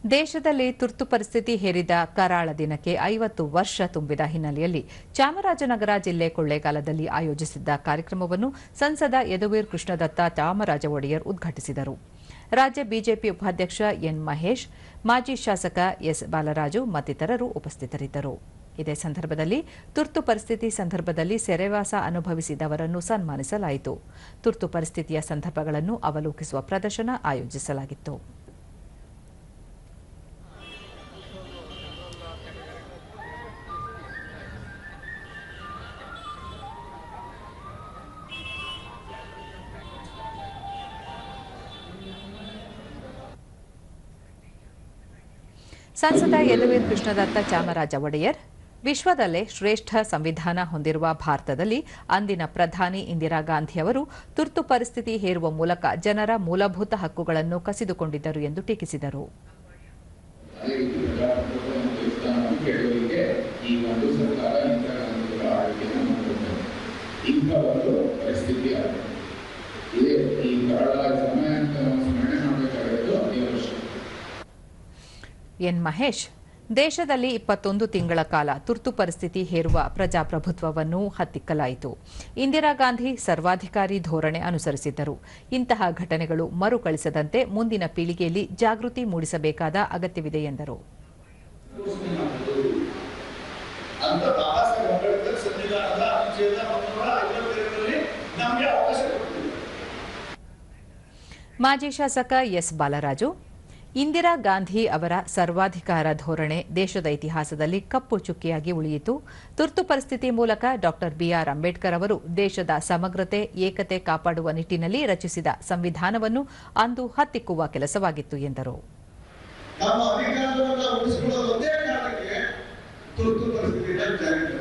ದೇಶದಲ್ಲಿ ತುರ್ತು ಪರಿಸ್ಥಿತಿ ಹೇರಿದ ಕರಾಳ ದಿನಕ್ಕೆ 50 ವರ್ಷ ತುಂಬಿದ ಹಿನ್ನೆಲೆಯಲ್ಲಿ ಚಾಮರಾಜನಗರ ಜಿಲ್ಲೆ ಕೊಳ್ಳೇಗಾಲದಲ್ಲಿ ಆಯೋಜಿಸಿದ್ದ ಕಾರ್ಯಕ್ರಮವನ್ನು ಸಂಸದ ಯದುವೀರ್ ಕೃಷ್ಣದತ್ತ ಚಾಮರಾಜ ಒಡೆಯರ್ ಉದ್ಘಾಟಿಸಿದರು. ರಾಜ್ಯ ಬಿಜೆಪಿ ಉಪಾಧ್ಯಕ್ಷ ಎನ್ ಮಹೇಶ್, ಮಾಜಿ ಶಾಸಕ ಎಸ್ ಬಾಲರಾಜು ಮತ್ತಿತರರು ಉಪಸ್ಥಿತರಿದ್ದರು. ಇದೇ ಸಂದರ್ಭದಲ್ಲಿ ತುರ್ತು ಪರಿಸ್ಥಿತಿ ಸಂದರ್ಭದಲ್ಲಿ ಸೆರೆವಾಸ ಅನುಭವಿಸಿದವರನ್ನು ಸನ್ಮಾನಿಸಲಾಯಿತು. ತುರ್ತು ಪರಿಸ್ಥಿತಿಯ ಸಂದರ್ಭಗಳನ್ನು ಅವಲೋಕಿಸುವ ಪ್ರದರ್ಶನ ಆಯೋಜಿಸಲಾಗಿತ್ತು. ಸಂಸದ ಯದುವೀರ್ ಕೃಷ್ಣದತ್ತ ಚಾಮರಾಜ ಒಡೆಯರ್, ವಿಶ್ವದಲ್ಲೇ ಶ್ರೇಷ್ಠ ಸಂವಿಧಾನ ಹೊಂದಿರುವ ಭಾರತದಲ್ಲಿ ಅಂದಿನ ಪ್ರಧಾನಿ ಇಂದಿರಾ ಗಾಂಧಿ ಅವರು ತುರ್ತು ಪರಿಸ್ಥಿತಿ ಹೇರುವ ಮೂಲಕ ಜನರ ಮೂಲಭೂತ ಹಕ್ಕುಗಳನ್ನು ಕಸಿದುಕೊಂಡಿದ್ದರು ಎಂದು ಟೀಕಿಸಿದರು. ಎನ್ ಮಹೇಶ್, ದೇಶದಲ್ಲಿ 21 ತಿಂಗಳ ಕಾಲ ತುರ್ತು ಪರಿಸ್ಥಿತಿ ಹೇರುವ ಪ್ರಜಾಪ್ರಭುತ್ವವನ್ನು ಹತ್ತಿಕ್ಕಲಾಯಿತು. ಇಂದಿರಾ ಗಾಂಧಿ ಸರ್ವಾಧಿಕಾರಿ ಧೋರಣೆ ಅನುಸರಿಸಿದ್ದರು. ಇಂತಹ ಘಟನೆಗಳು ಮರುಕಳಿಸದಂತೆ ಮುಂದಿನ ಪೀಳಿಗೆಯಲ್ಲಿ ಜಾಗೃತಿ ಮೂಡಿಸಬೇಕಾದ ಅಗತ್ಯವಿದೆ ಎಂದರು. ಮಾಜಿ ಶಾಸಕ ಎಸ್ ಬಾಲರಾಜು, ಇಂದಿರಾ ಗಾಂಧಿ ಅವರ ಸರ್ವಾಧಿಕಾರ ಧೋರಣೆ ದೇಶದ ಇತಿಹಾಸದಲ್ಲಿ ಕಪ್ಪು ಚುಕ್ಕಿಯಾಗಿ ಉಳಿಯಿತು. ತುರ್ತು ಪರಿಸ್ಥಿತಿ ಮೂಲಕ ಡಾ ಬಿಆರ್ ಅಂಬೇಡ್ಕರ್ ಅವರು ದೇಶದ ಸಮಗ್ರತೆ, ಏಕತೆ ಕಾಪಾಡುವ ನಿಟ್ಟಿನಲ್ಲಿ ರಚಿಸಿದ ಸಂವಿಧಾನವನ್ನು ಅಂದು ಹತ್ತಿಕ್ಕುವ ಕೆಲಸವಾಗಿತ್ತು ಎಂದರು. ನಮ್ಮ ಅಧಿಕಾರವನ್ನು ಉಳಿಸಿಕೊಳ್ಳುವುದೇ ಕಾರಣಕ್ಕೆ ತುರ್ತು ಪರಿಸ್ಥಿತಿಯನ್ನು ಜಾರಿಗೆ